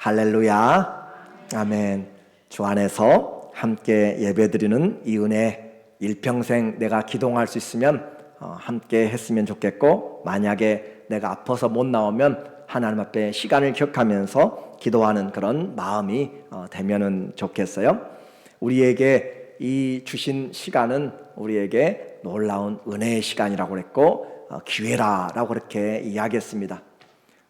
할렐루야. 아멘. 주 안에서 함께 예배드리는 이 은혜, 일평생 내가 기도할 수 있으면 함께 했으면 좋겠고, 만약에 내가 아파서 못 나오면 하나님 앞에 시간을 기억하면서 기도하는 그런 마음이 되면은 좋겠어요. 우리에게 이 주신 시간은 우리에게 놀라운 은혜의 시간이라고 그랬고, 기회라고 그렇게 이야기했습니다.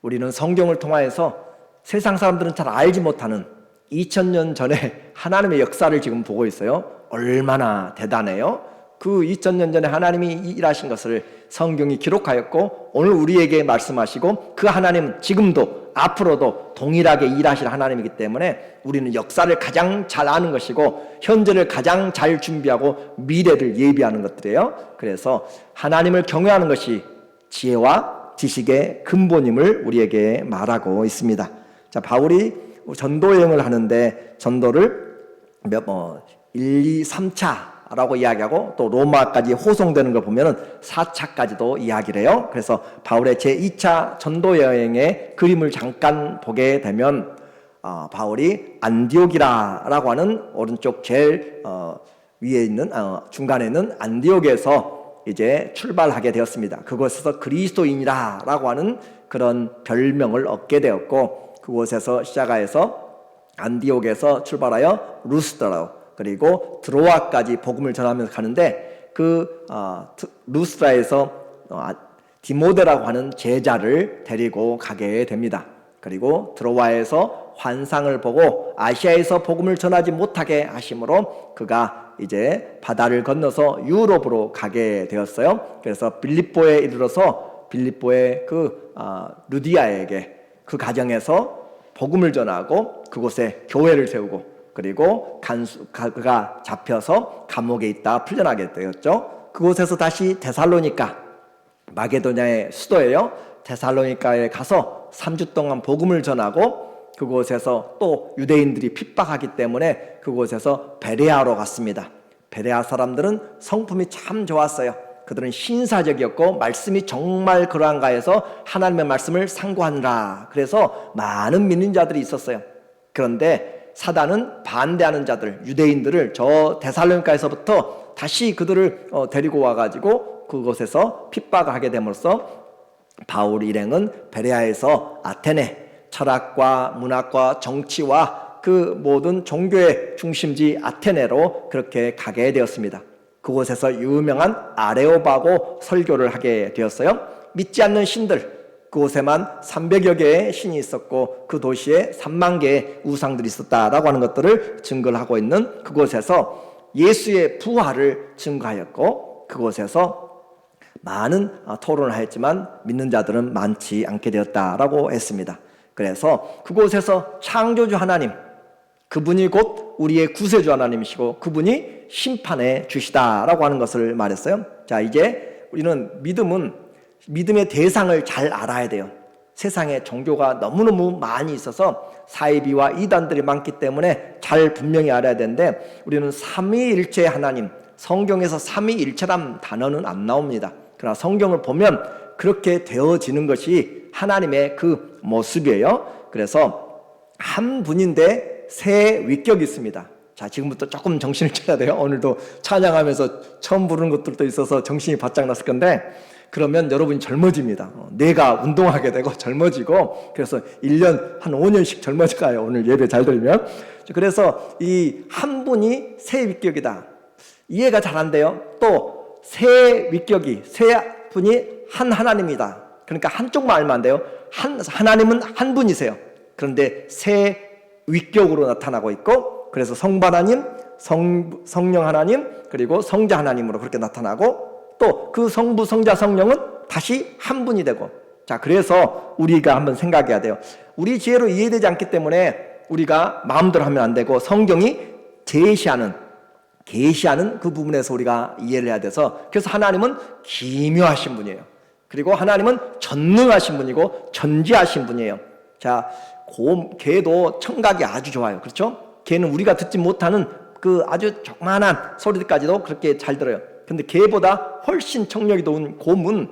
우리는 성경을 통하여서 세상 사람들은 잘 알지 못하는 2000년 전에 하나님의 역사를 지금 보고 있어요. 얼마나 대단해요. 그 2000년 전에 하나님이 일하신 것을 성경이 기록하였고, 오늘 우리에게 말씀하시고, 그 하나님은 지금도 앞으로도 동일하게 일하실 하나님이기 때문에 우리는 역사를 가장 잘 아는 것이고, 현재를 가장 잘 준비하고 미래를 예비하는 것들이에요. 그래서 하나님을 경외하는 것이 지혜와 지식의 근본임을 우리에게 말하고 있습니다. 자, 바울이 전도 여행을 하는데 전도를 1, 2, 3차라고 이야기하고, 또 로마까지 호송되는 걸 보면은 4차까지도 이야기를 해요. 그래서 바울의 제2차 전도 여행의 그림을 잠깐 보게 되면, 바울이 안디옥이라고 하는 오른쪽 제일 위에 있는 중간에 있는 안디옥에서 이제 출발하게 되었습니다. 그곳에서 그리스도인이라고 하는 그런 별명을 얻게 되었고, 그곳에서 시작하여서 안디옥에서 출발하여 루스드라, 그리고 드로아까지 복음을 전하면서 가는데, 그 루스드라에서 디모데라고 하는 제자를 데리고 가게 됩니다. 그리고 드로아에서 환상을 보고 아시아에서 복음을 전하지 못하게 하심으로 그가 이제 바다를 건너서 유럽으로 가게 되었어요. 그래서 빌립보에 이르러서 빌립보의 그 루디아에게, 그 가정에서 복음을 전하고 그곳에 교회를 세우고, 그리고 그가 잡혀서 감옥에 있다 풀려나게 되었죠. 그곳에서 다시 데살로니가, 마게도냐의 수도예요. 데살로니가에 가서 3주 동안 복음을 전하고, 그곳에서 또 유대인들이 핍박하기 때문에 그곳에서 베레아로 갔습니다. 베레아 사람들은 성품이 참 좋았어요. 그들은 신사적이었고 말씀이 정말 그러한가 해서 하나님의 말씀을 상고하느라, 그래서 많은 믿는 자들이 있었어요. 그런데 사단은 반대하는 자들, 유대인들을 저 데살로니가에서부터 다시 그들을 데리고 와가지고 그곳에서 핍박을 하게 됨으로써 바울 일행은 베레아에서 아테네, 철학과 문학과 정치와 그 모든 종교의 중심지 아테네로 그렇게 가게 되었습니다. 그곳에서 유명한 아레오바고 설교를 하게 되었어요. 믿지 않는 신들, 그곳에만 300여 개의 신이 있었고 그 도시에 3만 개의 우상들이 있었다라고 하는 것들을 증거를 하고 있는 그곳에서 예수의 부활을 증거하였고, 그곳에서 많은 토론을 하였지만 믿는 자들은 많지 않게 되었다라고 했습니다. 그래서 그곳에서 창조주 하나님, 그분이 곧 우리의 구세주 하나님이시고 그분이 심판의 주시다라고 하는 것을 말했어요. 자, 이제 우리는 믿음의 대상을 잘 알아야 돼요. 세상에 종교가 너무너무 많이 있어서 사이비와 이단들이 많기 때문에 잘 분명히 알아야 되는데, 우리는 삼위일체 하나님, 성경에서 삼위일체란 단어는 안 나옵니다. 그러나 성경을 보면 그렇게 되어지는 것이 하나님의 그 모습이에요. 그래서 한 분인데 세 위격이 있습니다. 자, 지금부터 조금 정신을 차려야 돼요. 오늘도 찬양하면서 처음 부르는 것들도 있어서 정신이 바짝 났을 건데, 그러면 여러분이 젊어집니다. 뇌가 운동하게 되고 젊어지고, 그래서 1년 한 5년씩 젊어져가요. 오늘 예배 잘 들으면. 그래서 이 한 분이 세 위격이다. 이해가 잘 안 돼요. 또 세 위격이, 세 분이 한 하나님이다. 그러니까 한쪽만 알면 안 돼요. 하나님은 한 분이세요. 그런데 세 위격으로 나타나고 있고, 그래서 성부 하나님, 성령 하나님, 그리고 성자 하나님으로 그렇게 나타나고, 또 그 성부, 성자, 성령은 다시 한 분이 되고. 자, 그래서 우리가 한번 생각해야 돼요. 우리 지혜로 이해되지 않기 때문에 우리가 마음대로 하면 안 되고, 성경이 계시하는 그 부분에서 우리가 이해를 해야 돼서, 그래서 하나님은 기묘하신 분이에요. 그리고 하나님은 전능하신 분이고 전지하신 분이에요. 자, 개도 청각이 아주 좋아요. 그렇죠? 개는 우리가 듣지 못하는 그 아주 조그만한 소리들까지도 그렇게 잘 들어요. 근데 개보다 훨씬 청력이 좋은 곰은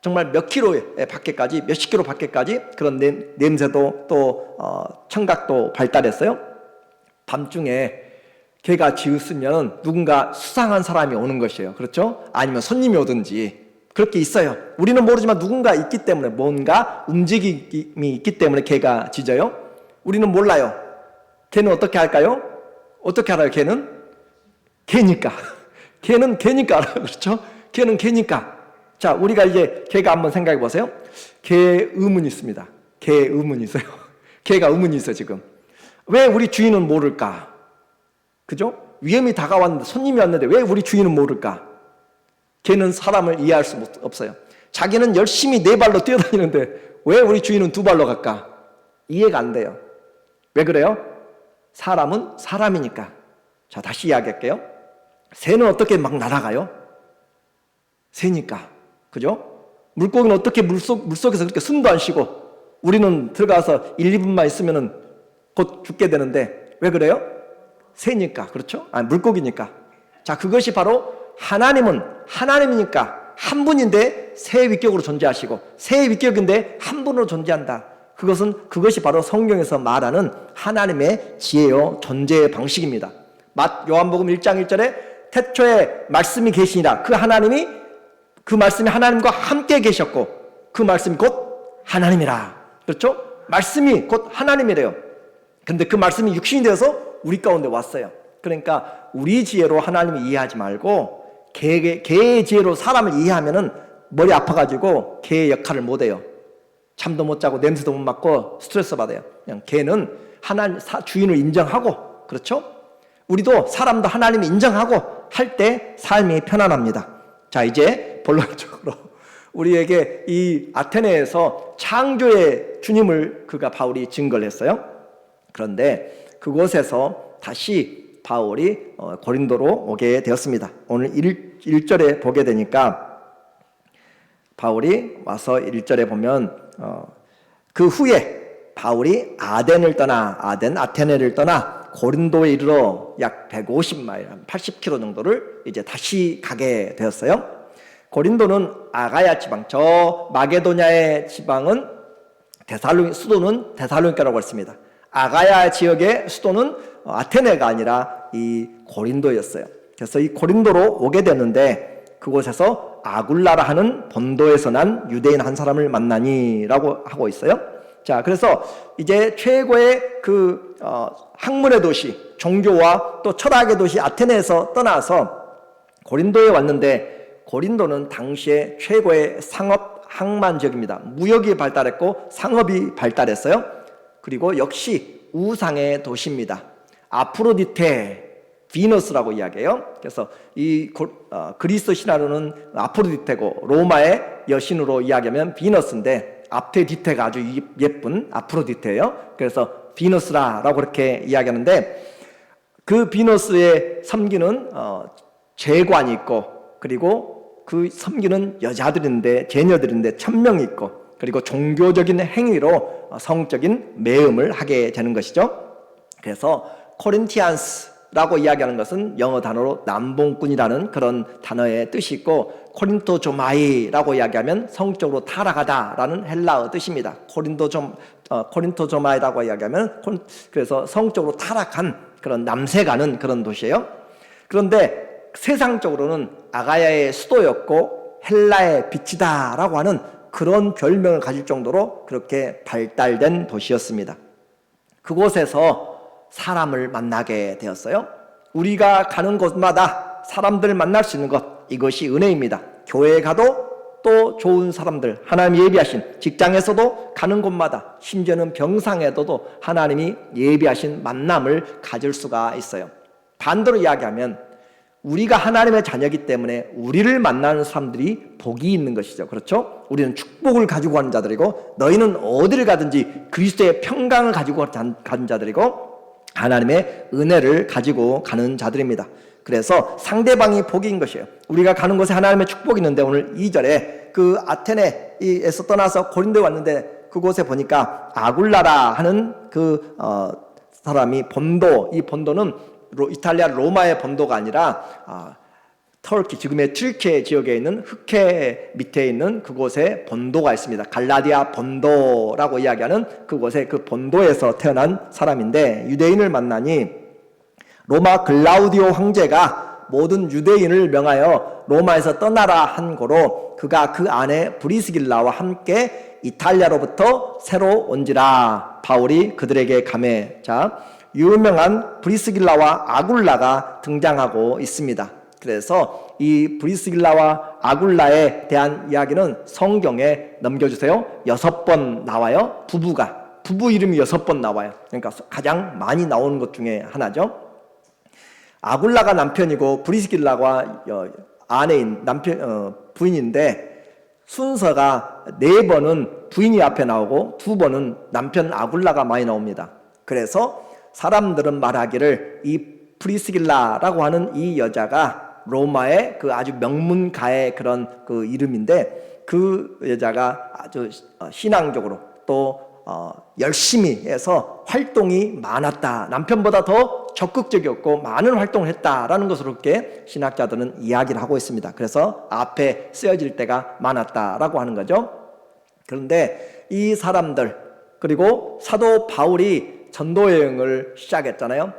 정말 몇 킬로의 밖에까지, 몇십 킬로 밖에까지 그런 냄새도 또 청각도 발달했어요. 밤중에 개가 짖으면 누군가 수상한 사람이 오는 것이에요. 그렇죠? 아니면 손님이 오든지 그렇게 있어요. 우리는 모르지만 누군가 있기 때문에, 뭔가 움직임이 있기 때문에 개가 짖어요. 우리는 몰라요. 개는 어떻게 할까요? 어떻게 알아요? 개는 개니까. 개는 개니까 알아요. 그렇죠? 개는 개니까. 자, 우리가 이제 개가 한번 생각해 보세요. 개 의문이 있습니다. 개 의문이 있어요. 개가 의문이 있어요, 지금. 왜 우리 주인은 모를까? 그죠? 위험이 다가왔는데, 손님이 왔는데 왜 우리 주인은 모를까? 개는 사람을 이해할 수 없어요. 자기는 열심히 네 발로 뛰어다니는데 왜 우리 주인은 두 발로 갈까? 이해가 안 돼요. 왜 그래요? 사람은 사람이니까. 자, 다시 이야기할게요. 새는 어떻게 막 날아가요? 새니까. 그죠? 물고기는 어떻게 물속에서 그렇게 숨도 안 쉬고, 우리는 들어가서 1, 2분만 있으면 곧 죽게 되는데 왜 그래요? 새니까. 그렇죠? 아니, 물고기니까. 자, 그것이 바로 하나님은 하나님이니까 한 분인데 새 위격으로 존재하시고, 새 위격인데 한 분으로 존재한다. 그것이 바로 성경에서 말하는 하나님의 지혜요 존재의 방식입니다. 요한복음 1장 1절에 태초에 말씀이 계시니라. 그 말씀이 하나님과 함께 계셨고 그 말씀이 곧 하나님이라. 그렇죠? 말씀이 곧 하나님이래요. 근데 그 말씀이 육신이 되어서 우리 가운데 왔어요. 그러니까 우리 지혜로 하나님을 이해하지 말고 개의 지혜로 사람을 이해하면은 머리 아파가지고 개의 역할을 못해요. 잠도 못 자고 냄새도 못 맡고 스트레스 받아요. 그냥 개는 하나님 주인을 인정하고, 그렇죠? 우리도 사람도 하나님을 인정하고 할 때 삶이 편안합니다. 자, 이제 본론적으로 우리에게 이 아테네에서 창조의 주님을 바울이 증거를 했어요. 그런데 그곳에서 다시 바울이 고린도로 오게 되었습니다. 오늘 1절에 보게 되니까 바울이 와서 1절에 보면 그 후에 바울이 아테네를 떠나 고린도에 이르러 약 150마일, 80km 정도를 이제 다시 가게 되었어요. 고린도는 아가야 지방, 저 마게도냐의 지방은 수도는 데살로니가라고 했습니다. 아가야 지역의 수도는 아테네가 아니라 이 고린도였어요. 그래서 이 고린도로 오게 되는데 그곳에서 아굴라라 하는 본도에서 난 유대인 한 사람을 만나니라고 하고 있어요. 자, 그래서 이제 최고의 학문의 도시, 종교와 또 철학의 도시 아테네에서 떠나서 고린도에 왔는데, 고린도는 당시에 최고의 상업 항만 지역입니다. 무역이 발달했고 상업이 발달했어요. 그리고 역시 우상의 도시입니다. 아프로디테, 비너스라고 이야기해요. 그래서 이 그리스 신화로는 아프로디테고 로마의 여신으로 이야기하면 비너스인데, 아프로디테가 아주 예쁜 아프로디테예요. 그래서 비너스라고 그렇게 이야기하는데, 그 비너스의 섬기는 제관이 있고, 그리고 그 섬기는 여자들인데, 제녀들인데 1000명이 있고, 그리고 종교적인 행위로 성적인 매음을 하게 되는 것이죠. 그래서 코린티안스라고 이야기하는 것은 영어 단어로 남봉꾼이라는 그런 단어의 뜻이 있고, 코린토조마이라고 이야기하면 성적으로 타락하다라는 헬라어 뜻입니다. 코린토조마이라고 이야기하면 그래서 성적으로 타락한 그런 남색하는 그런 도시예요. 그런데 세상적으로는 아가야의 수도였고 헬라의 빛이다라고 하는 그런 별명을 가질 정도로 그렇게 발달된 도시였습니다. 그곳에서 사람을 만나게 되었어요. 우리가 가는 곳마다 사람들을 만날 수 있는 것, 이것이 은혜입니다. 교회에 가도 또 좋은 사람들, 하나님이 예비하신, 직장에서도 가는 곳마다, 심지어는 병상에도 하나님이 예비하신 만남을 가질 수가 있어요. 반대로 이야기하면 우리가 하나님의 자녀이기 때문에 우리를 만나는 사람들이 복이 있는 것이죠. 그렇죠? 우리는 축복을 가지고 가는 자들이고, 너희는 어디를 가든지 그리스도의 평강을 가지고 가는 자들이고, 하나님의 은혜를 가지고 가는 자들입니다. 그래서 상대방이 복인 것이에요. 우리가 가는 곳에 하나님의 축복이 있는데, 오늘 2절에 그 아테네에서 떠나서 고린도에 왔는데 그곳에 보니까 아굴라라 하는 사람이 이 본도는 이탈리아 로마의 본도가 아니라 터키, 지금의 튀르키예 지역에 있는 흑해 밑에 있는 그곳에 본도가 있습니다. 갈라디아 본도라고 이야기하는 그곳에 그 본도에서 태어난 사람인데, 유대인을 만나니 로마 글라우디오 황제가 모든 유대인을 명하여 로마에서 떠나라 한 고로 그가 그 안에 브리스길라와 함께 이탈리아로부터 새로 온지라. 바울이 그들에게 가매. 자, 유명한 브리스길라와 아굴라가 등장하고 있습니다. 그래서 이 브리스길라와 아굴라에 대한 이야기는 성경에 넘겨주세요. 6번 나와요. 부부 이름이 6번 나와요. 그러니까 가장 많이 나오는 것 중에 하나죠. 아굴라가 남편이고 브리스길라가 아내인 부인인데, 순서가 4번은 부인이 앞에 나오고 2번은 남편 아굴라가 많이 나옵니다. 그래서 사람들은 말하기를 이 프리스길라라고 하는 이 여자가 로마의 그 아주 명문가의 그런 그 이름인데, 그 여자가 아주 신앙적으로 또 열심히 해서 활동이 많았다. 남편보다 더 적극적이었고 많은 활동을 했다라는 것으로 이렇게 신학자들은 이야기를 하고 있습니다. 그래서 앞에 쓰여질 때가 많았다라고 하는 거죠. 그런데 이 사람들, 그리고 사도 바울이 전도 여행을 시작했잖아요.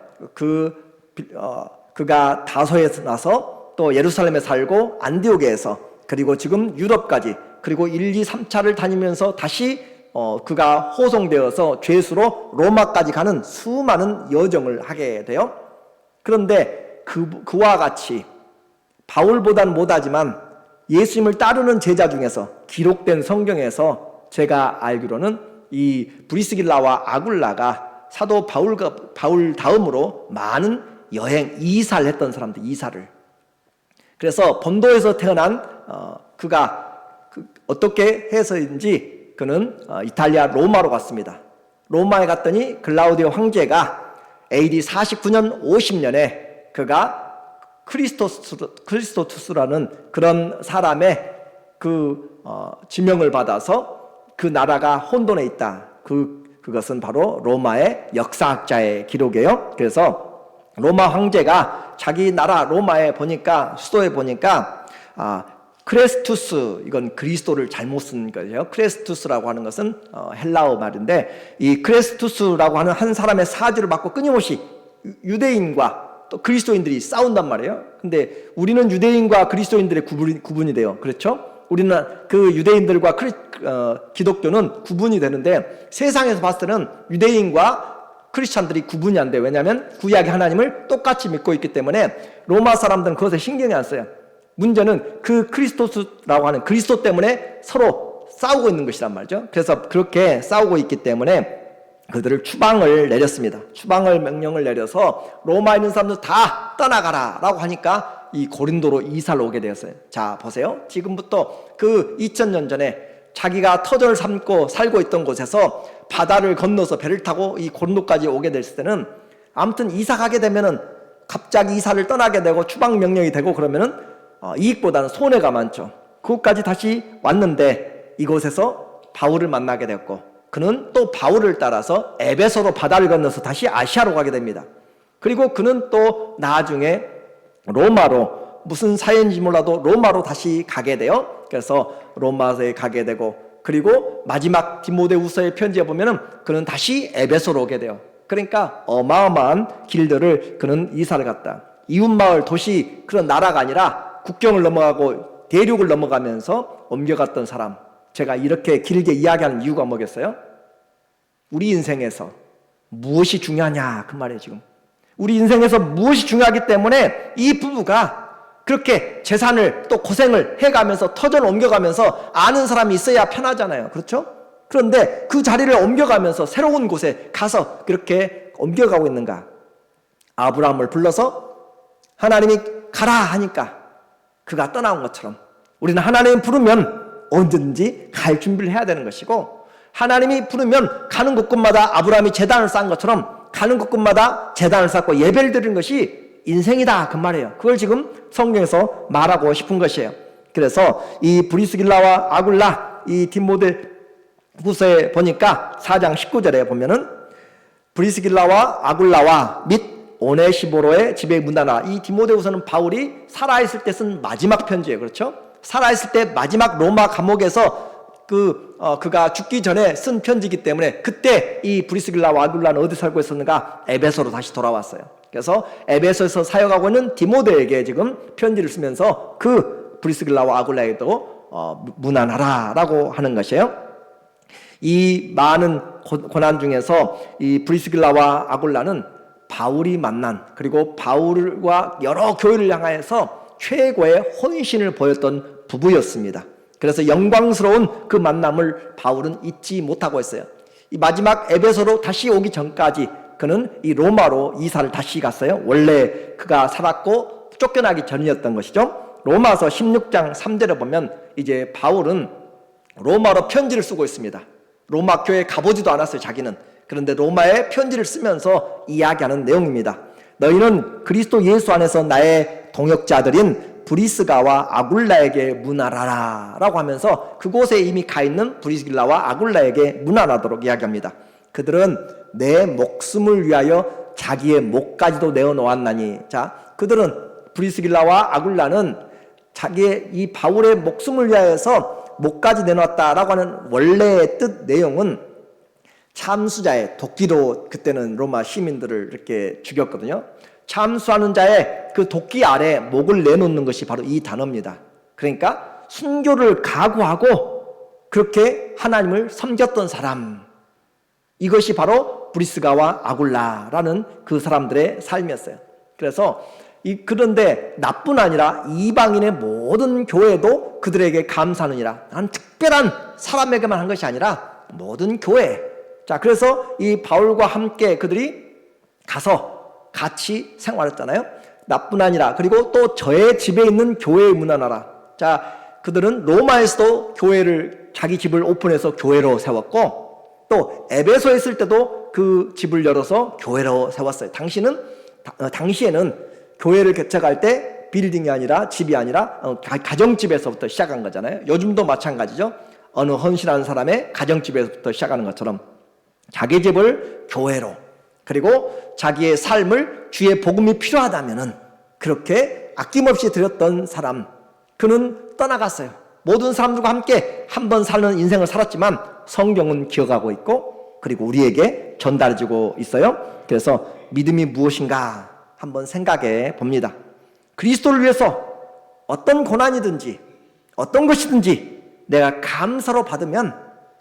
그가 다소에서 나서 또 예루살렘에 살고 안디옥에서, 그리고 지금 유럽까지, 그리고 1, 2, 3차를 다니면서 다시 그가 호송되어서 죄수로 로마까지 가는 수많은 여정을 하게 돼요. 그런데 그와 같이 바울보다는 못하지만 예수님을 따르는 제자 중에서 기록된 성경에서 제가 알기로는 이 브리스길라와 아굴라가 사도 바울 다음으로 많은 이사를 했던 사람들, 이사를. 그래서 본도에서 태어난 그가 어떻게 해서인지 그는 이탈리아 로마로 갔습니다. 로마에 갔더니 글라우디오 황제가 AD 49년 50년에 그가 크리스토투스라는 그런 사람의 지명을 받아서 그 나라가 혼돈에 있다. 그것은 바로 로마의 역사학자의 기록이에요. 그래서 로마 황제가 자기 나라 로마에 보니까, 수도에 보니까 크레스투스, 이건 그리스도를 잘못 쓴 거예요. 크레스투스라고 하는 것은 헬라어 말인데, 이 크레스투스라고 하는 한 사람의 사주를 받고 끊임없이 유대인과 또 그리스도인들이 싸운단 말이에요. 근데 우리는 유대인과 그리스도인들의 구분이 돼요. 그렇죠? 우리는 그 유대인들과 기독교는 구분이 되는데, 세상에서 봤을 때는 유대인과 크리스찬들이 구분이 안 돼요. 왜냐하면 구약의 하나님을 똑같이 믿고 있기 때문에 로마 사람들은 그것에 신경이 안 써요. 문제는 그 크리스토스라고 하는 그리스도 때문에 서로 싸우고 있는 것이란 말이죠. 그래서 그렇게 싸우고 있기 때문에 그들을 추방을 내렸습니다. 추방을 명령을 내려서 로마에 있는 사람들 다 떠나가라 라고 하니까 이 고린도로 이사를 오게 되었어요. 자, 보세요. 지금부터 그 2000년 전에 자기가 터전을 삼고 살고 있던 곳에서 바다를 건너서 배를 타고 이 고린도까지 오게 됐을 때는, 아무튼 이사 가게 되면은 갑자기 이사를 떠나게 되고 추방 명령이 되고 그러면은 이익보다는 손해가 많죠. 그것까지 다시 왔는데 이곳에서 바울을 만나게 되었고, 그는 또 바울을 따라서 에베소로 바다를 건너서 다시 아시아로 가게 됩니다. 그리고 그는 또 나중에 로마로, 무슨 사연인지 몰라도 로마로 다시 가게 돼요. 그래서 로마에 가게 되고, 그리고 마지막 디모데후서의 편지에 보면은 그는 다시 에베소로 오게 돼요. 그러니까 어마어마한 길들을 그는 이사를 갔다. 이웃마을, 도시, 그런 나라가 아니라 국경을 넘어가고 대륙을 넘어가면서 옮겨갔던 사람. 제가 이렇게 길게 이야기하는 이유가 뭐겠어요? 우리 인생에서 무엇이 중요하냐, 그 말이에요. 지금 우리 인생에서 무엇이 중요하기 때문에 이 부부가 그렇게 재산을 또 고생을 해가면서 터전을 옮겨가면서 아는 사람이 있어야 편하잖아요. 그렇죠? 그런데 그 자리를 옮겨가면서 새로운 곳에 가서 그렇게 옮겨가고 있는가? 아브라함을 불러서 하나님이 가라 하니까 그가 떠나온 것처럼 우리는 하나님이 부르면 언제든지 갈 준비를 해야 되는 것이고, 하나님이 부르면 가는 곳곳마다 아브라함이 제단을 쌓은 것처럼 가는 곳곳마다 제단을 쌓고 예배를 드리는 것이 인생이다, 그 말이에요. 그걸 지금 성경에서 말하고 싶은 것이에요. 그래서 이 브리스길라와 아굴라, 이 디모데후서에 보니까 4장 19절에 보면은 브리스길라와 아굴라와 및 오네시보로의 집에 문안하라. 이 디모데후서는 바울이 살아있을 때 쓴 마지막 편지예요. 그렇죠? 살아있을 때 마지막 로마 감옥에서 그가 죽기 전에 쓴 편지이기 때문에 그때 이 브리스길라와 아굴라는 어디 살고 있었는가? 에베소로 다시 돌아왔어요. 그래서 에베소에서 사역하고 있는 디모데에게 지금 편지를 쓰면서 그 브리스길라와 아굴라에도 문안하라 라고 하는 것이에요. 이 많은 고난 중에서 이 브리스길라와 아굴라는 바울이 만난, 그리고 바울과 여러 교회를 향하여서 최고의 헌신을 보였던 부부였습니다. 그래서 영광스러운 그 만남을 바울은 잊지 못하고 있어요. 이 마지막 에베소로 다시 오기 전까지 그는 이 로마로 이사를 다시 갔어요. 원래 그가 살았고 쫓겨나기 전이었던 것이죠. 로마서 16장 3절에 보면 이제 바울은 로마로 편지를 쓰고 있습니다. 로마 교회에 가보지도 않았어요, 자기는. 그런데 로마에 편지를 쓰면서 이야기하는 내용입니다. 너희는 그리스도 예수 안에서 나의 동역자들인 브리스가와 아굴라에게 문안하라 라고 하면서 그곳에 이미 가 있는 브리스길라와 아굴라에게 문안하도록 이야기합니다. 그들은 내 목숨을 위하여 자기의 목까지도 내어놓았나니. 자, 그들은 브리스길라와 아굴라는 자기의 이 바울의 목숨을 위하여서 목까지 내놓았다라고 하는 원래의 뜻 내용은 참수자의 도끼로 그때는 로마 시민들을 이렇게 죽였거든요. 참수하는 자의 그 도끼 아래 목을 내놓는 것이 바로 이 단어입니다. 그러니까 순교를 각오하고 그렇게 하나님을 섬겼던 사람, 이것이 바로 브리스가와 아굴라라는 그 사람들의 삶이었어요. 그래서 그런데 나뿐 아니라 이방인의 모든 교회도 그들에게 감사하느니라. 난 특별한 사람에게만 한 것이 아니라 모든 교회. 자, 그래서 이 바울과 함께 그들이 가서 같이 생활했잖아요. 나뿐 아니라, 그리고 또 저의 집에 있는 교회에 문안하라. 자, 그들은 로마에서도 교회를, 자기 집을 오픈해서 교회로 세웠고, 또 에베소에 있을 때도 그 집을 열어서 교회로 세웠어요. 당시에는 교회를 개척할 때 빌딩이 아니라, 집이 아니라 가정집에서부터 시작한 거잖아요. 요즘도 마찬가지죠. 어느 헌신하는 사람의 가정집에서부터 시작하는 것처럼 자기 집을 교회로, 그리고 자기의 삶을 주의 복음이 필요하다면은 그렇게 아낌없이 드렸던 사람, 그는 떠나갔어요. 모든 사람들과 함께 한번 사는 인생을 살았지만 성경은 기억하고 있고, 그리고 우리에게 전달해주고 있어요. 그래서 믿음이 무엇인가 한번 생각해 봅니다. 그리스도를 위해서 어떤 고난이든지 어떤 것이든지 내가 감사로 받으면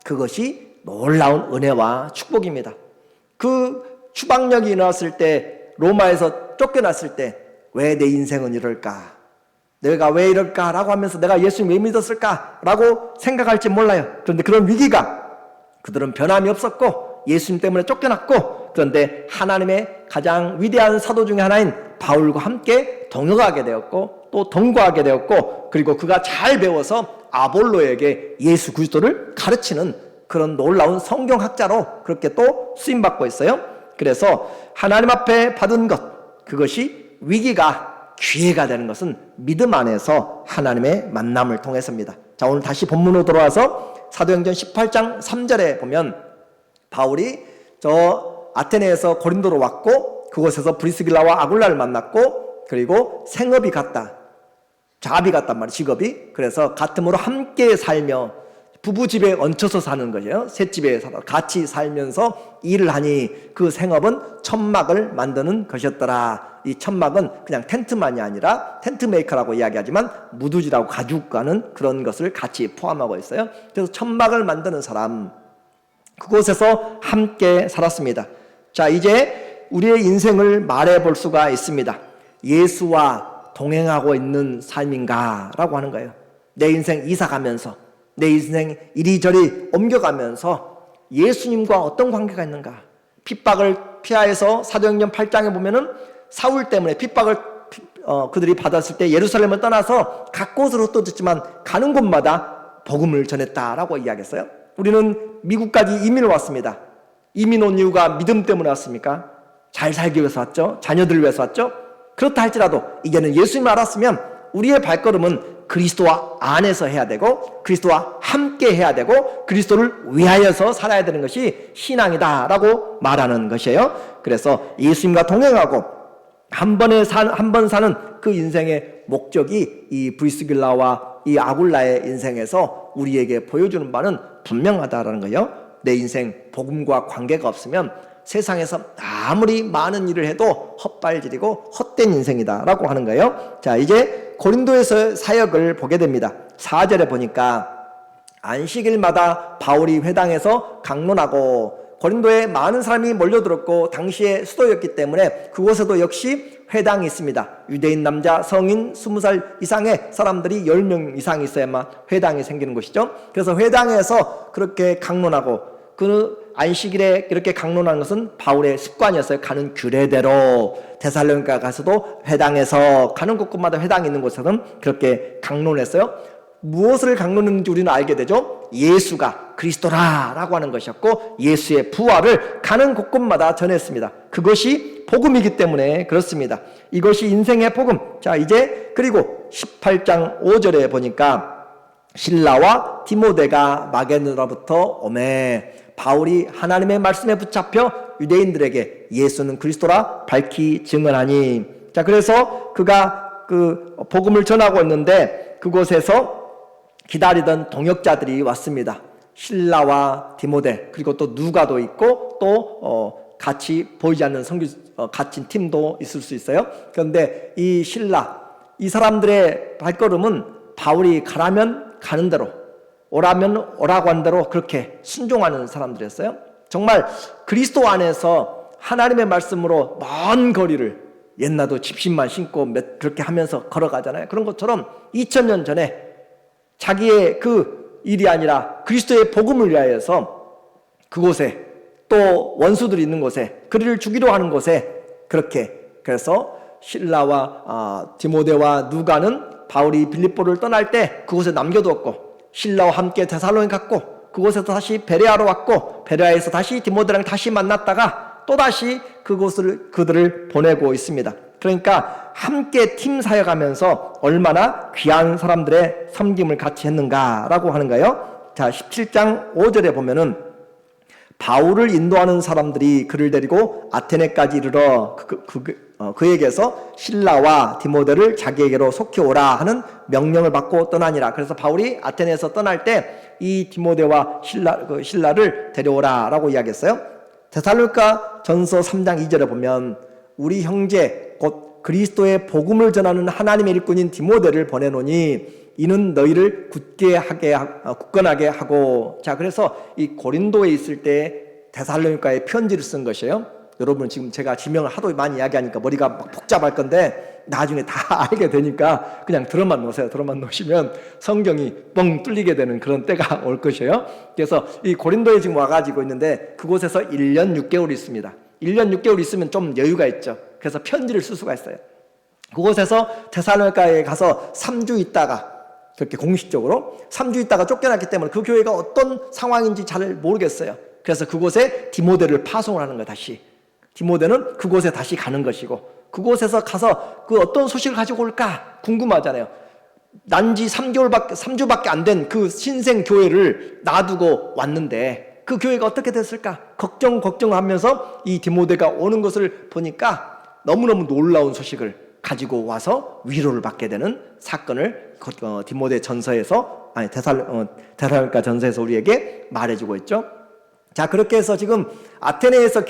그것이 놀라운 은혜와 축복입니다. 그 추방력이 일어났을 때, 로마에서 쫓겨났을 때 왜 내 인생은 이럴까? 내가 왜 이럴까? 라고 하면서 내가 예수님 왜 믿었을까? 라고 생각할지 몰라요. 그런데 그런 위기가, 그들은 변함이 없었고 예수님 때문에 쫓겨났고, 그런데 하나님의 가장 위대한 사도 중에 하나인 바울과 함께 동역하게 되었고 또 동거하게 되었고, 그리고 그가 잘 배워서 아볼로에게 예수 그리스도를 가르치는 그런 놀라운 성경학자로 그렇게 또 쓰임받고 있어요. 그래서 하나님 앞에 받은 것, 그것이 위기가 기회가 되는 것은 믿음 안에서 하나님의 만남을 통해서입니다. 자, 오늘 다시 본문으로 돌아와서 사도행전 18장 3절에 보면 바울이 저 아테네에서 고린도로 왔고 그곳에서 브리스길라와 아굴라를 만났고, 그리고 생업이 같다, 자업이 같단 말이에요, 직업이. 그래서 같음으로 함께 살며 부부집에 얹혀서 사는 거예요. 셋집에 같이 살면서 일을 하니 그 생업은 천막을 만드는 것이었더라. 이 천막은 그냥 텐트만이 아니라 텐트 메이커라고 이야기하지만 무두질하고 가죽과는 그런 것을 같이 포함하고 있어요. 그래서 천막을 만드는 사람, 그곳에서 함께 살았습니다. 자, 이제 우리의 인생을 말해볼 수가 있습니다. 예수와 동행하고 있는 삶인가 라고 하는 거예요. 내 인생 이사가면서, 내 인생 이리저리 옮겨가면서 예수님과 어떤 관계가 있는가. 핍박을 피하여서 사도행전 8장에 보면은 사울 때문에 핍박을 그들이 받았을 때 예루살렘을 떠나서 각 곳으로 또 듣지만 가는 곳마다 복음을 전했다라고 이야기했어요. 우리는 미국까지 이민을 왔습니다. 이민 온 이유가 믿음 때문에 왔습니까? 잘 살기 위해서 왔죠. 자녀들을 위해서 왔죠. 그렇다 할지라도 이제는 예수님을 알았으면 우리의 발걸음은 그리스도와 안에서 해야 되고 그리스도와 함께 해야 되고 그리스도를 위하여서 살아야 되는 것이 신앙이다라고 말하는 것이에요. 그래서 예수님과 동행하고 한 번 사는 그 인생의 목적이 이 브리스길라와 이 아굴라의 인생에서 우리에게 보여주는 바는 분명하다라는 거예요. 내 인생 복음과 관계가 없으면 세상에서 아무리 많은 일을 해도 헛발질이고 헛된 인생이다라고 하는 거예요. 자, 이제 고린도에서 사역을 보게 됩니다. 4절에 보니까 안식일마다 바울이 회당에서 강론하고, 고린도에 많은 사람이 몰려들었고 당시의 수도였기 때문에 그곳에도 역시 회당이 있습니다. 유대인 남자 성인 20살 이상의 사람들이 10명 이상 있어야만 회당이 생기는 곳이죠. 그래서 회당에서 그렇게 강론하고, 그 안식일에 이렇게 강론하는 것은 바울의 습관이었어요. 가는 규례대로 데살로니가 가서도 회당에서 가는 곳곳마다 회당이 있는 곳에서는 그렇게 강론했어요. 무엇을 강론했는지 우리는 알게 되죠. 예수가 그리스도라라고 하는 것이었고 예수의 부활을 가는 곳곳마다 전했습니다. 그것이 복음이기 때문에 그렇습니다. 이것이 인생의 복음. 자, 이제 그리고 18장 5절에 보니까 실라와 디모데가 마게도냐로부터 오매, 바울이 하나님의 말씀에 붙잡혀 유대인들에게 예수는 그리스도라 밝히 증언하니. 자, 그래서 그가 그 복음을 전하고 있는데 그곳에서 기다리던 동역자들이 왔습니다. 실라와 디모데, 그리고 또 누가도 있고 또 같이 보이지 않는 갇힌 팀도 있을 수 있어요. 그런데 이 실라, 이 사람들의 발걸음은 바울이 가라면 가는 대로, 오라면 오라고 하는 대로 그렇게 순종하는 사람들이었어요. 정말 그리스도 안에서 하나님의 말씀으로 먼 거리를, 옛날도 집신만 신고 그렇게 하면서 걸어가잖아요. 그런 것처럼 2000년 전에 자기의 그 일이 아니라 그리스도의 복음을 위하여서 그곳에, 또 원수들이 있는 곳에, 그리를 죽이려 하는 곳에 그렇게, 그래서 실라와 디모데와 누가는 바울이 빌립보를 떠날 때 그곳에 남겨두었고, 실라와 함께 데살로니가 갔고, 그곳에서 다시 베레아로 왔고, 베레아에서 다시 디모데랑 다시 만났다가 또다시 그들을 보내고 있습니다. 그러니까 함께 팀 사역하면서 얼마나 귀한 사람들의 섬김을 같이 했는가라고 하는 거예요. 자, 17장 5절에 보면은 바울을 인도하는 사람들이 그를 데리고 아테네까지 이르러 그에게서 실라와 디모데를 자기에게로 속히 오라 하는 명령을 받고 떠나니라. 그래서 바울이 아테네에서 떠날 때 이 디모데와 실라를 데려오라라고 이야기했어요. 데살로니가 전서 3장 2절에 보면 우리 형제 곧 그리스도의 복음을 전하는 하나님의 일꾼인 디모데를 보내노니 이는 너희를 굳건하게 하고. 자, 그래서 이 고린도에 있을 때 데살로니가에 편지를 쓴 것이에요. 여러분, 지금 제가 지명을 하도 많이 이야기하니까 머리가 막 복잡할 건데 나중에 다 알게 되니까 그냥 들어만 놓으세요. 들어만 놓으시면 성경이 뻥 뚫리게 되는 그런 때가 올 것이에요. 그래서 이 고린도에 지금 와가지고 있는데 그곳에서 1년 6개월 있습니다. 1년 6개월 있으면 좀 여유가 있죠. 그래서 편지를 쓸 수가 있어요. 그곳에서 데살로니가에 가서 3주 있다가, 그렇게 공식적으로 3주 있다가 쫓겨났기 때문에 그 교회가 어떤 상황인지 잘 모르겠어요. 그래서 그곳에 디모데를 파송을 하는 거예요. 다시 디모데는 그곳에 다시 가는 것이고, 그곳에서 가서 그 어떤 소식을 가지고 올까 궁금하잖아요. 난지 3주밖에 안 된 그 신생 교회를 놔두고 왔는데 그 교회가 어떻게 됐을까 걱정하면서 이 디모데가 오는 것을 보니까 너무너무 놀라운 소식을 가지고 와서 위로를 받게 되는 사건을 디모데 전서에서, 데살로니가 전서에서 우리에게 말해주고 있죠. 자, 그렇게 해서 지금 아테네에서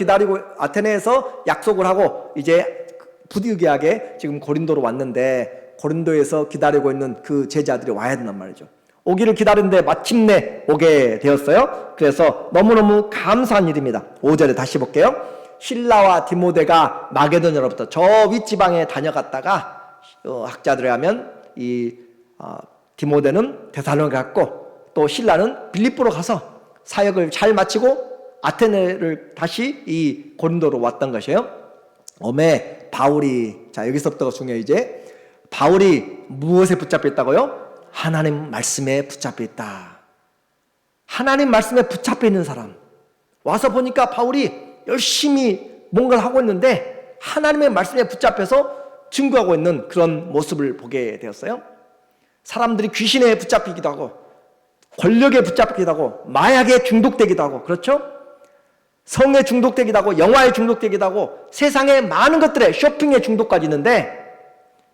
약속을 하고 이제 부득이하게 지금 고린도로 왔는데, 고린도에서 기다리고 있는 그 제자들이 와야 된단 말이죠. 오기를 기다리는데 마침내 오게 되었어요. 그래서 너무너무 감사한 일입니다. 5절에 다시 볼게요. 실라와 디모데가 마게도냐로부터 저 윗지방에 다녀갔다가 학자들에 하면 디모데는 데살로니가 갔고, 또 실라는 빌립보로 가서 사역을 잘 마치고 아테네를 다시 이 고린도로 왔던 것이에요. 오매 바울이, 자, 여기서부터가 중요해요. 이제 바울이 무엇에 붙잡혀 있다고요? 하나님 말씀에 붙잡혀 있다. 하나님 말씀에 붙잡혀 있는 사람. 와서 보니까 바울이 열심히 뭔가를 하고 있는데 하나님의 말씀에 붙잡혀서 증거하고 있는 그런 모습을 보게 되었어요. 사람들이 귀신에 붙잡히기도 하고 권력에 붙잡히기도 하고 마약에 중독되기도 하고, 그렇죠? 성에 중독되기도 하고 영화에 중독되기도 하고 세상의 많은 것들에 쇼핑에 중독까지 있는데,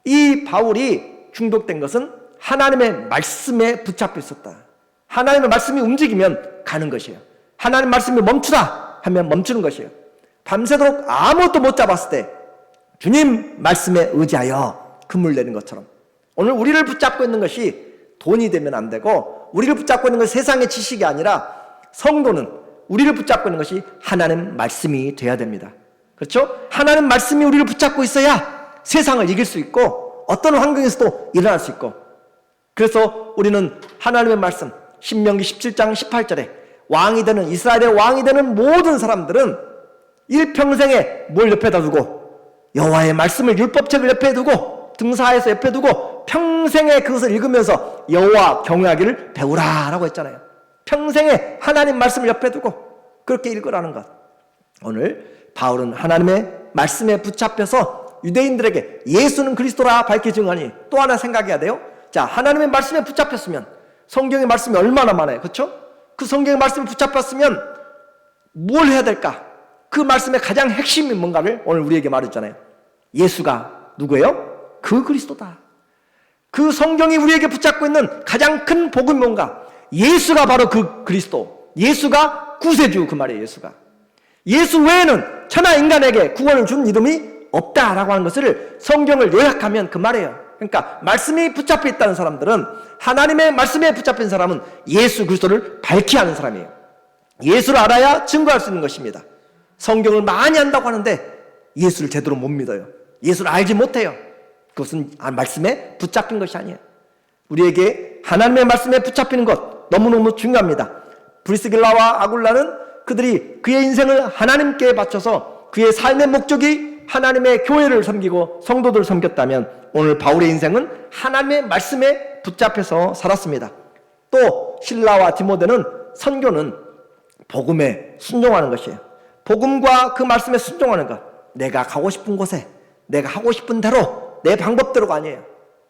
이 바울이 중독된 것은 하나님의 말씀에 붙잡혀 있었다. 하나님의 말씀이 움직이면 가는 것이에요. 하나님의 말씀이 멈추다 하면 멈추는 것이에요. 밤새도록 아무것도 못 잡았을 때 주님 말씀에 의지하여 그물 내는 것처럼, 오늘 우리를 붙잡고 있는 것이 돈이 되면 안 되고, 우리를 붙잡고 있는 것이 세상의 지식이 아니라, 성도는 우리를 붙잡고 있는 것이 하나님 말씀이 돼야 됩니다. 그렇죠? 하나님 말씀이 우리를 붙잡고 있어야 세상을 이길 수 있고 어떤 환경에서도 일어날 수 있고, 그래서 우리는 하나님의 말씀, 신명기 17장 18절에 왕이 되는, 이스라엘의 왕이 되는 모든 사람들은 일평생에 뭘 옆에다 두고, 여호와의 말씀을, 율법책을 옆에 두고, 등사에서 옆에 두고 평생에 그것을 읽으면서 여호와 경외하기를 배우라라고 했잖아요. 평생에 하나님 말씀을 옆에 두고 그렇게 읽으라는 것. 오늘 바울은 하나님의 말씀에 붙잡혀서 유대인들에게 예수는 그리스도라 밝히 증언하니, 또 하나 생각해야 돼요. 자, 하나님의 말씀에 붙잡혔으면, 성경의 말씀이 얼마나 많아요, 그렇죠? 그 성경의 말씀에 붙잡혔으면 뭘 해야 될까? 그 말씀의 가장 핵심이 뭔가를 오늘 우리에게 말했잖아요. 예수가 누구예요? 그 그리스도다. 그 성경이 우리에게 붙잡고 있는 가장 큰 복음이 뭔가? 예수가 바로 그 그리스도, 예수가 구세주, 그 말이에요. 예수 외에는 천하 인간에게 구원을 준 이름이 없다라고 하는 것을 성경을 요약하면 그 말이에요. 그러니까 말씀이 붙잡혀 있다는 사람들은, 하나님의 말씀에 붙잡힌 사람은 예수 그리스도를 밝히 아는 사람이에요. 예수를 알아야 증거할 수 있는 것입니다. 성경을 많이 안다고 하는데 예수를 제대로 못 믿어요. 예수를 알지 못해요. 그것은 말씀에 붙잡힌 것이 아니에요. 우리에게 하나님의 말씀에 붙잡히는 것 너무너무 중요합니다. 브리스길라와 아굴라는 그들이 그의 인생을 하나님께 바쳐서 그의 삶의 목적이 하나님의 교회를 섬기고 성도들을 섬겼다면, 오늘 바울의 인생은 하나님의 말씀에 붙잡혀서 살았습니다. 또 실라와 디모데는, 선교는 복음에 순종하는 것이에요. 복음과 그 말씀에 순종하는 것. 내가 가고 싶은 곳에, 내가 하고 싶은 대로, 내 방법대로가 아니에요.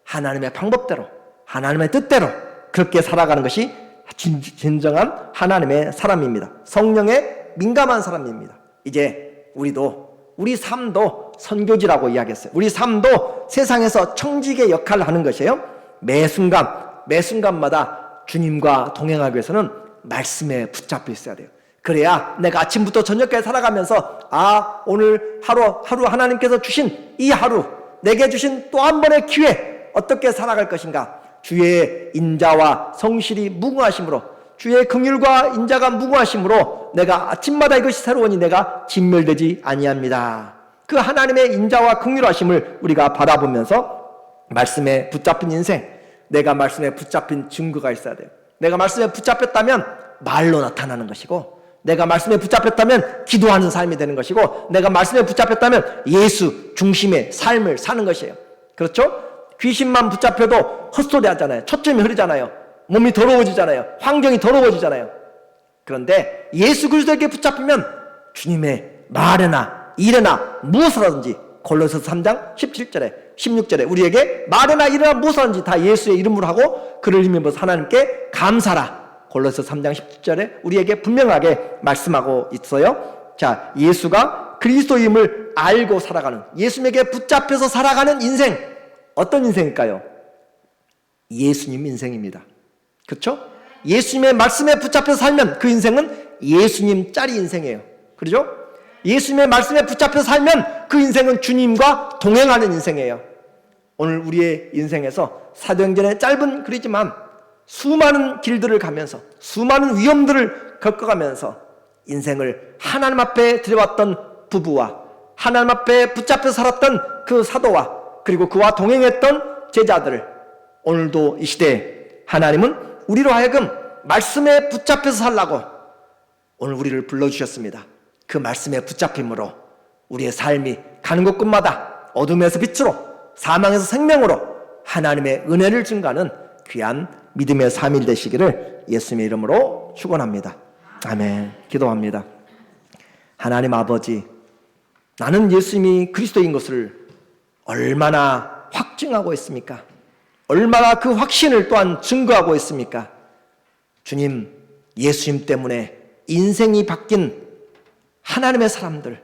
하나님의 방법대로, 하나님의 뜻대로 그렇게 살아가는 것이 진정한 하나님의 사람입니다. 성령에 민감한 사람입니다. 이제 우리 삶도 선교지라고 이야기했어요. 우리 삶도 세상에서 청지기의 역할을 하는 것이에요. 매 순간마다 주님과 동행하기 위해서는 말씀에 붙잡혀 있어야 돼요. 그래야 내가 아침부터 저녁까지 살아가면서, 오늘 하루 하나님께서 주신 이 하루, 내게 주신 또 한 번의 기회, 어떻게 살아갈 것인가? 주의 인자와 성실이 무궁하심으로, 주의 긍휼과 인자가 무궁하심으로 내가 아침마다 이것이 새로우니 내가 진멸되지 아니합니다. 그 하나님의 인자와 긍휼하심을 우리가 바라보면서 말씀에 붙잡힌 인생, 내가 말씀에 붙잡힌 증거가 있어야 돼요. 내가 말씀에 붙잡혔다면 말로 나타나는 것이고, 내가 말씀에 붙잡혔다면 기도하는 삶이 되는 것이고, 내가 말씀에 붙잡혔다면 예수 중심의 삶을 사는 것이에요. 그렇죠? 귀신만 붙잡혀도 헛소리 하잖아요. 초점이 흐르잖아요. 몸이 더러워지잖아요. 환경이 더러워지잖아요. 그런데 예수 그리스도에게 붙잡히면 주님의 말에나 일에나 무엇을 골로새서 3장 17절에 16절에 우리에게 말에나 일에나 무엇을 다 예수의 이름으로 하고 그를 힘입어서 하나님께 감사라. 골로새서 3장 17절에 우리에게 분명하게 말씀하고 있어요. 자, 예수가 그리스도임을 알고 살아가는, 예수님에게 붙잡혀서 살아가는 인생, 어떤 인생일까요? 예수님 인생입니다. 그렇죠? 예수님의 말씀에 붙잡혀서 살면 그 인생은 예수님 짜리 인생이에요. 그렇죠? 예수님의 말씀에 붙잡혀서 살면 그 인생은 주님과 동행하는 인생이에요. 오늘 우리의 인생에서 사도행전의 짧은 글이지만 수많은 길들을 가면서, 수많은 위험들을 겪어가면서 인생을 하나님 앞에 들여왔던 부부와 하나님 앞에 붙잡혀 살았던 그 사도와 그리고 그와 동행했던 제자들을, 오늘도 이 시대에 하나님은 우리로 하여금 말씀에 붙잡혀서 살라고 오늘 우리를 불러주셨습니다. 그 말씀에 붙잡힘으로 우리의 삶이 가는 곳곳마다 어둠에서 빛으로, 사망에서 생명으로 하나님의 은혜를 증가하는 귀한 믿음의 3일 되시기를 예수님의 이름으로 축원합니다. 아멘. 기도합니다. 하나님 아버지, 나는 예수님이 그리스도인 것을 얼마나 확증하고 있습니까? 얼마나 그 확신을 또한 증거하고 있습니까? 주님, 예수님 때문에 인생이 바뀐 하나님의 사람들,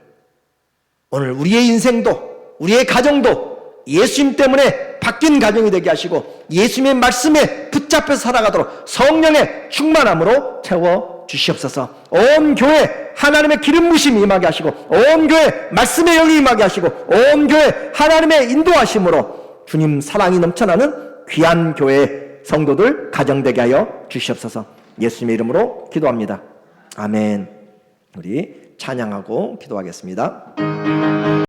오늘 우리의 인생도 우리의 가정도 예수님 때문에 바뀐 가정이 되게 하시고 예수님의 말씀에 붙잡혀 살아가도록 성령의 충만함으로 채워 주시옵소서. 온 교회 하나님의 기름 부심이 임하게 하시고 온 교회 말씀의 영이 임하게 하시고 온 교회 하나님의 인도하심으로 주님 사랑이 넘쳐나는 귀한 교회 성도들 가정되게 하여 주시옵소서. 예수님의 이름으로 기도합니다. 아멘. 우리 찬양하고 기도하겠습니다.